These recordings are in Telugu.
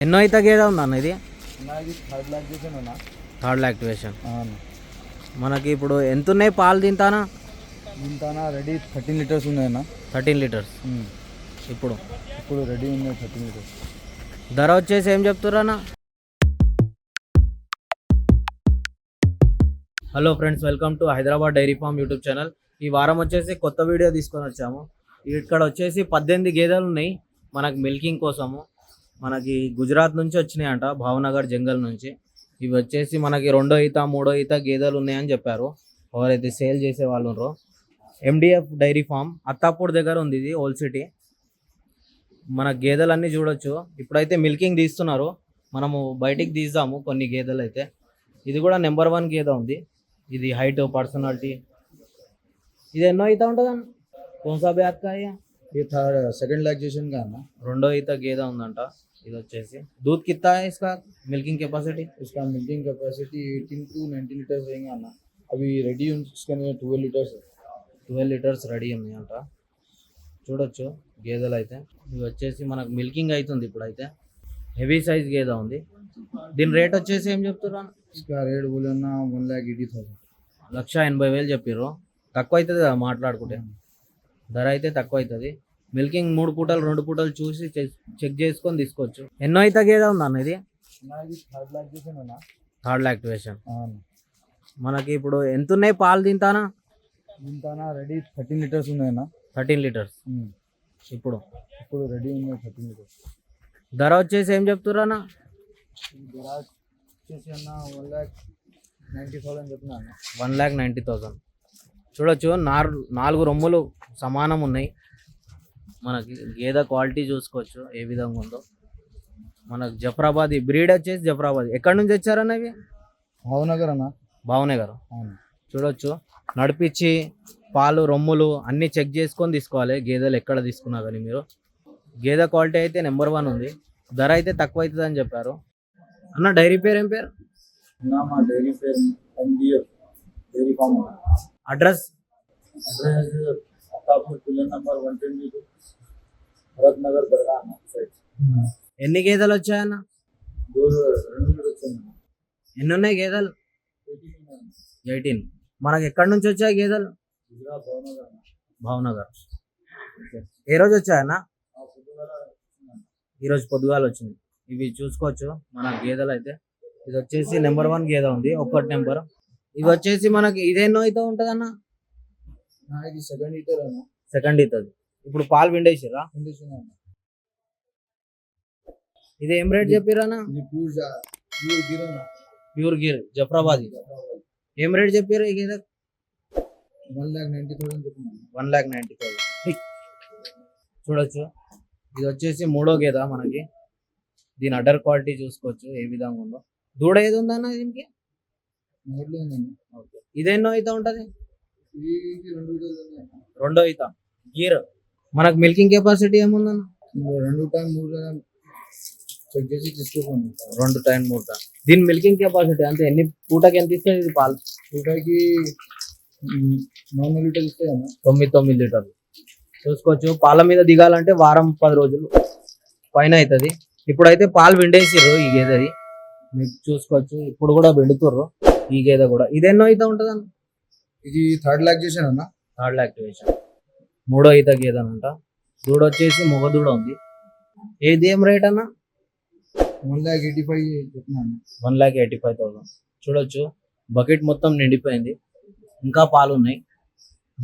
ఎన్నో అయితే గేదె ఉందన్న ఇది? ఇది థర్డ్ లాక్టివేషన్. మనకి ఇప్పుడు ఎంత ఉన్నాయి పాలు తింటానా? రెడీ 13 లీటర్స్ ఉన్నాయన్న. 13 లీటర్స్ ఇప్పుడు ఇప్పుడు రెడీ ఉన్నాయి 13 లీటర్స్. ధర వచ్చేసి ఏం చెప్తుర్రన్నా? Hello friends, welcome to Hyderabad dairy farm YouTube channel. ఈ వారం వచ్చేసి కొత్త వీడియో తీసుకొని వచ్చాము. ఇక్కడ వచ్చేసి 18 గేదెలు ఉన్నాయి మనకి మిల్కింగ్ కోసము. మనకి గుజరాత్ నుంచి వచ్చినాయంట, భావనగర్ జంగల్ నుంచి. ఇవి వచ్చేసి మనకి 2వ ఈత 3వ ఈత గేదెలు ఉన్నాయని చెప్పారు ఎవరైతే సేల్ చేసే వాళ్ళు ఉన్నారో. ఎండిఎఫ్ డైరీ ఫామ్ అత్తాపూర్ దగ్గర ఉంది, ఇది ఓల్డ్ సిటీ. మన గేదెలన్నీ చూడొచ్చు. ఇప్పుడైతే మిల్కింగ్ తీస్తున్నారు, మనము బయటికి తీద్దాము కొన్ని గేదెలు అయితే. ఇది కూడా నెంబర్ 1 గేదె ఉంది. ఇది హైట్, పర్సనాలిటీ. ఇది ఎన్నో ఈత ఉంటుంది అన్న? కోన్సా బ్యాగ్ కా? ये थर्ड सेकंड लैक्टेशन का है ना. 2వ ఈత గేదె ఉందంట. ఇది వచ్చేసి दूध कितना है इसका मिल्किंग कैपेसिटी? इसका मिल्किंग कैपेसिटी 18 to 19 लीटर्स रहेगा ना. अभी रेडी इसके अंदर 12 लीटर्स है. 12 లీటర్స్ రెడీ ఉన్నాయంట. చూడొచ్చు గేదెలు అయితే. ఇవి వచ్చేసి మనకు మిల్కింగ్ అవుతుంది ఇప్పుడైతే. హెవీ సైజ్ గేదె ఉంది. దీని రేట్ వచ్చేసి ఏం చెప్తున్నా? इसका रेट बोले ना 1,80,000. 1,80,000 చెప్పారు. తక్కువ అవుతుంది కదా మాట్లాడుకుంటే, ధర అయితే తక్కువ అవుతుంది. మిల్కింగ్ 3 పూటలు 2 పూటలు చూసి చెక్ చేసుకొని తీసుకోవచ్చు. ఎన్నో అయితే గేదె ఉంది అన్న ఇది? Third lactation. మనకి ఇప్పుడు ఎంత ఉన్నాయి పాలు తింటానా? రెడీ 13 లీటర్స్ ఉన్నాయన్నా. 13 లీటర్స్ ఇప్పుడు ఇప్పుడు రెడీ ఉన్నాయి 13 లీటర్స్. ధర వచ్చేసి ఏం చెప్తుర్రన్నా? ధర వచ్చేసి అన్న 1,90,000 చెప్తున్నా అన్న. 1,90,000. చూడొచ్చు 4 రొమ్ములు సమానం ఉన్నాయి. మనకి గేదె క్వాలిటీ చూసుకోవచ్చు ఏ విధంగా ఉందో. మనకు జఫ్రాబాద్ బ్రీడ్ వచ్చేసి జఫ్రాబాద్. ఎక్కడి నుంచి వచ్చారన్న ఇవి? భావనగర్ అన్న. భావనగర్. చూడొచ్చు నడిపించి పాలు రొమ్ములు అన్నీ చెక్ చేసుకొని తీసుకోవాలి గేదెలు ఎక్కడ తీసుకున్నా కానీ మీరు. గేదె క్వాలిటీ అయితే నెంబర్ 1 ఉంది. ధర అయితే తక్కువ అవుతుంది అని చెప్పారు. అన్న డైరీ పేరు ఏం పేరు? మా డైరీ పేరు MDF dairy farm. Address? Attapur pillar number 122 Bharat Nagar దర్గా అన్న సైడ్. ఎన్ని గేదెలు వచ్చాయన్న? 2 వచ్చాయి. ఎన్ని ఉన్నాయి గేదెలు? 18. మనకి ఎక్కడి నుంచి వచ్చాయి గేదెలు? గుజరాత్ భావనగర్. భావనగర్. ఏ రోజు వచ్చాయన్న? ఈరోజు పొద్దుగాలు వచ్చింది. ఇవి చూసుకోవచ్చు మన గేదెలు అయితే. ఇది వచ్చేసి నెంబర్ 1 గేదె ఉంది, 1 నెంబర్. ఇవి వచ్చేసి మనకి ఇదేన్నో అయితే ఉంటుంది అన్న? ఇది సెకండ్ ఈటర్ అన్న. సెకండ్ అవుతుంది. ఇప్పుడు పాలు విండేసిరా? ఇది ఏం రేట్ చెప్పిరా అన్న? ఇది ప్యూర్ గిర్ అన్న. ప్యూర్ గిర్ జఫ్రాబాద్. ఏం రేట్ చెప్పారు ఈ గేదె? 1,90,000 చెప్పిన. 1,90,000. చూడొచ్చు ఇది వచ్చేసి 3వ గేదె మనకి. దీని అడర్ క్వాలిటీ చూసుకోవచ్చు ఏ విధంగా ఉందో. దూడ ఏది ఉందన్న దీనికి? ఇదేన్నో అయితే ఉంటది? 2వ ఈత గీర్. మనకు మిల్కింగ్ కెపాసిటీ ఏముందన్న? 2 టైం 3 టైం చెక్ చేసి తీసుకోండి. 2 టైం 3 టైం. దీని మిల్కింగ్ కెపాసిటీ అంటే ఎన్ని పూటకి ఎంత ఇస్తుంది ఇది పాలు? పూటకి 9 లీటర్లు ఇస్తాయి అన్న. 9 లీటర్లు. చూసుకోవచ్చు. పాల మీద దిగాలంటే వారం 10 రోజులు పైన అవుతుంది. ఇప్పుడైతే పాలు విండేసిర్రు ఈ గేదెది, మీకు చూసుకోవచ్చు. ఇప్పుడు కూడా విండుతుర్రు ఈ గేదె కూడా. ఇదెన్నో అయితే ఉంటుంది అన్న? ఇది థర్డ్ లాక్టేషన్ అన్న. థర్డ్ లాక్టివేషన్. 3వ ఈత గేదె అంట. దూడ వచ్చేసి మొగ దూడ ఉంది. ఏది ఏం రేట్ అన్న? 1,85,000 చెప్తున్నాను. 1,85,000. చూడొచ్చు బకెట్ మొత్తం నిండిపోయింది, ఇంకా పాలు ఉన్నాయి.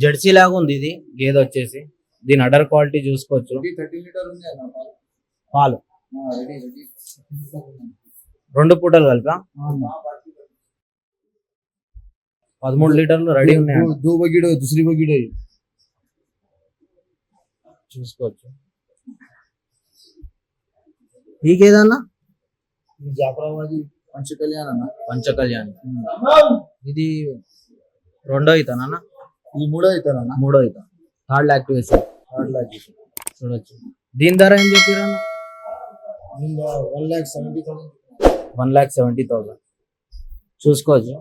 జెర్సీ లాగా ఉంది ఇది గేదె వచ్చేసి. దీని అడర్ క్వాలిటీ చూసుకోవచ్చు. 13 లీటర్ ఉంది అన్న పాలు. రెడీ 2 పూటలు కలిపా 13 లీటర్లు రెడీ ఉన్నాయి. दूसरी बगीड है. చూసుకోవచ్చు. ఈ గేదన్నా జాఫరాబాదీ పంచకళ్యాణ్ అన్న. పంచకళ్యాణ్. ఇది 2వ ఈతనా? ఇది 3వ ఈత అన్న. 3వ ఈత. థర్డ్ లాక్టివేషన్. చూడొచ్చు. దీని ధర ఏం చెప్పారన్న? 1,70,000. 1,70,000. చూసుకోవచ్చు.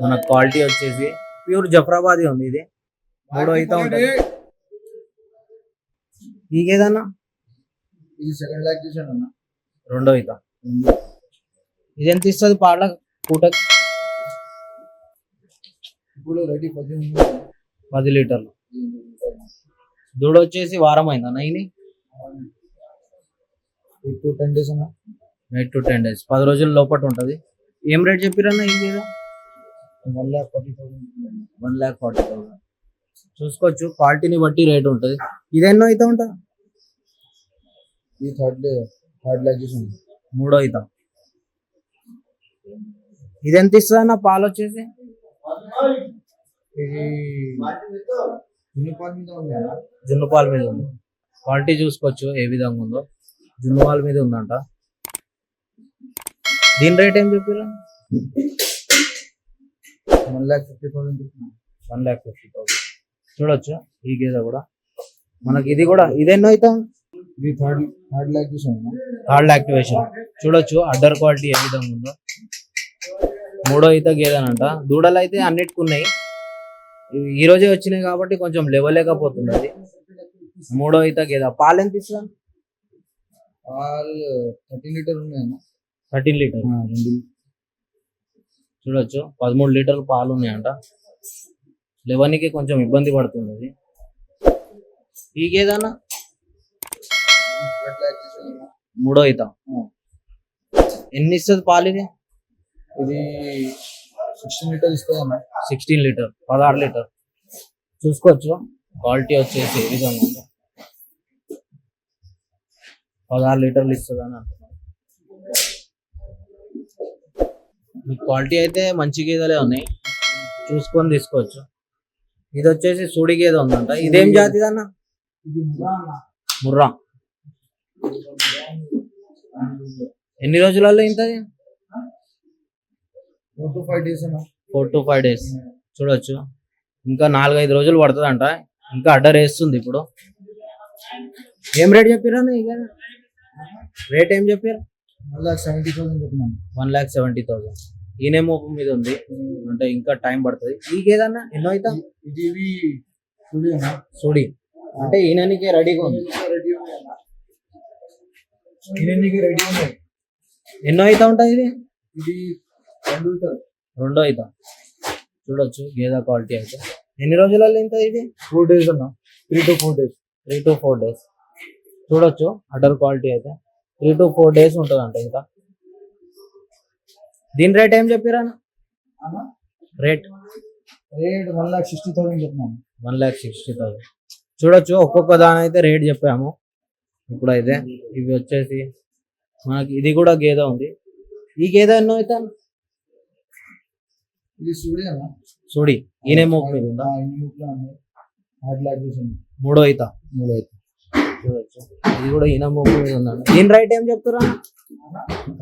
మన క్వాలిటీ వచ్చేసి ప్యూర్ జఫ్రాబాదీ ఉంది. ఇది 3వ ఈత ఉంటుంది. ఈ గేదన్నా ఇది సెకండ్ లాక్టేషన్ అన్న. రెండో ఈత. ఇది ఎంత ఇస్తుంది పాల పూటకి? ఇప్పుడు రెడీ 18 10 లీటర్లు. దూడ వచ్చేసి వారం అయిందన్న ఇది? 8 to 10 days అన్న. 8 to 10 days, 10 రోజుల లోపల ఉంటుంది. ఏం రేట్ చెప్పిరన్న ఈ గేదె? 1,40,000. 1,40,000. చూసుకోవచ్చు, క్వాలిటీని బట్టి రేట్ ఉంటుంది. ఇది ఎన్నో అయితే ఉంటుంది? ఇది థర్డ్ లాక్టేషన్. మూడో ఈత. ఇది ఎంత ఇస్తుంది అన్న పాలు వచ్చేసి? ఇది యూనిఫామ్ మీద ఉంది అన్న. జున్ను పాల మీద ఉంది. క్వాలిటీ చూసుకోవచ్చు ఏ విధంగా ఉందో. జున్ను పాల మీద ఉందంట. దీని రేట్ ఏం చెప్పారు? 1,50,000 చెప్తున్నా. 1,50,000. చూడొచ్చు ఈ గేదె కూడా. మనకి ఇది కూడా ఇదెన్నో అవుతాం? ఇది థర్డ్ లాక్టేషన్ అన్న. Third activation. చూడొచ్చు అడ్డర్ క్వాలిటీ ఏ విధంగా ఉందో. మూడో ఈత గేదెనంట. దూడలు అయితే అన్నిటికి ఉన్నాయి. ఈ రోజే వచ్చినాయి కాబట్టి కొంచెం లేవలేకపోతుంది అది. మూడో ఈత గేదె. పాలు ఎంత ఇస్తుంది? పాలు 13 లీటర్ ఉన్నాయి అన్న. 13 లీటర్. 2 చూడొచ్చు 13 లీటర్లు పాలు ఉన్నాయంట. లేవనికి కొంచెం ఇబ్బంది పడుతుంది అది. ఈ గేదెనా థర్డ్ లాక్టేషన్ అన్న. మూడో ఈత. ఎన్ని ఇస్తుంది పాలు ఇది? ఇది 16 లీటర్ ఇస్తుంది అన్న. 16 లీటర్, 16 లీటర్. చూసుకోవచ్చు క్వాలిటీ వచ్చేసి ఏ విధంగా ఉందో. 16 లీటర్లు ఇస్తుంది అని అంటున్నారు. మీ క్వాలిటీ అయితే మంచి గేదెలే ఉన్నాయి, చూసుకొని తీసుకోవచ్చు. ఇది వచ్చేసి సూడి గేదె ఉందంట. ఇదేం జాతిది అన్న? ఇది ముర్రా అన్న. ముర్రా. ఎన్ని రోజులలో ఇంతది? 4 to 5 days అన్న. 4 to 5 days. చూడొచ్చు ఇంకా 4-5 రోజులు పడుతుందంట. ఇంకా అడ్డర్ వేస్తుంది ఇప్పుడు. ఏం రేట్ చెప్పారా? రేట్ ఏం చెప్పారు? 1,70,000 చెప్తున్నాను. 1,70,000. ఈయనే మోపు మీద ఉంది అంటే ఇంకా టైం పడుతుంది. ఈ గేదన్నా ఎన్నో అవుతా? ఇది చూడు అన్న. సూడి అంటే ఈయనకే రెడీగా ఉంది. రెడీ ఉంది అన్న. ఈయనకి రెడీ ఉన్నాయి. ఎన్నో అవుతా ఉంటాయి ఇది? ఇది 2 లీటర్. రెండో అవుతా. చూడొచ్చు గేదె క్వాలిటీ అయితే. ఎన్ని రోజులలో ఇంత ఇది? 4 days అన్న. 3 to 4 days. 3 to 4 days. చూడొచ్చు అడర్ క్వాలిటీ అయితే 3 to 4 days ఉంటుందంట. ఇంకా దీని రేట్ ఏం చెప్పారా? అన్న రేట్ 1,60,000 చెప్తున్నాను. 1,60,000. చూడొచ్చు ఒక్కొక్క దాని అయితే రేట్ చెప్పాము. ఇప్పుడైతే ఇవి వచ్చేసి మనకి ఇది కూడా గేదె ఉంది. ఈ గేదె ఎన్నో అయితే? ఇది చూడు అన్న. చూడి ఈయనే మోపు మీద ఉందా? Third lactation. మూడో ఈత. చూడొచ్చు ఇది కూడా ఈయన మోపు మీద ఉందండి. దీని రేట్ ఏం చెప్తారా?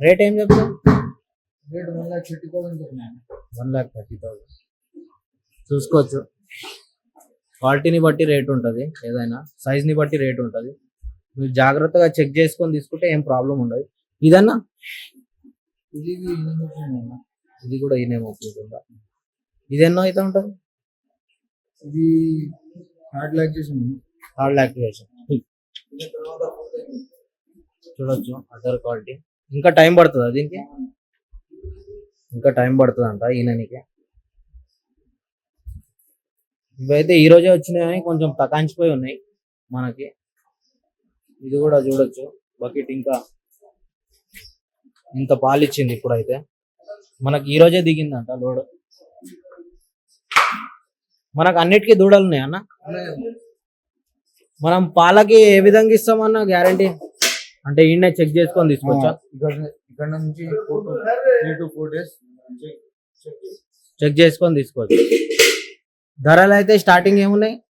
రేట్ ఏం చెప్తారు? రేట్ 1,30,000 చెప్తున్నాను. 1,30,000. చూసుకోవచ్చు క్వాలిటీని బట్టి రేట్ ఉంటుంది. ఏదైనా సైజ్ని బట్టి రేట్ ఉంటుంది. మీరు జాగ్రత్తగా చెక్ చేసుకొని తీసుకుంటే ఏం ప్రాబ్లం ఉండదు. ఇదన్నా ఇది కూడా ఈయనే మోపు ఉందా? ఇది ఎన్నో అయితే ఉంటుంది? ఇది థర్డ్ లాక్టేషన్. Third activation. చూడొచ్చు అదర్ క్వాలిటీ. ఇంకా టైం పడుతుందా దీనికి? ఇంకా టైం పడుతుంది అంట ఈయననికి. ఇవైతే ఈ రోజే వచ్చినాయని కొంచెం తకాంచిపోయి ఉన్నాయి మనకి. ఇది కూడా చూడొచ్చు బకెట్ ఇంకా ఇంత పాలు ఇచ్చింది. ఇప్పుడైతే మనకి ఈ రోజే దిగిందంట లోడ్. మనకు అన్నిటికీ దూడలు ఉన్నాయి అన్న. మనం పాలకి ఏ విధంగా ఇస్తామన్న గ్యారంటీ అంటే ఈయన చెక్ చేసుకొని తీసుకోవచ్చా? ఇక్కడ నుంచి 3 to 4 days చెక్ చేసుకొని తీసుకోవచ్చు. ధరలు అయితే స్టార్టింగ్ ఏమున్నాయి?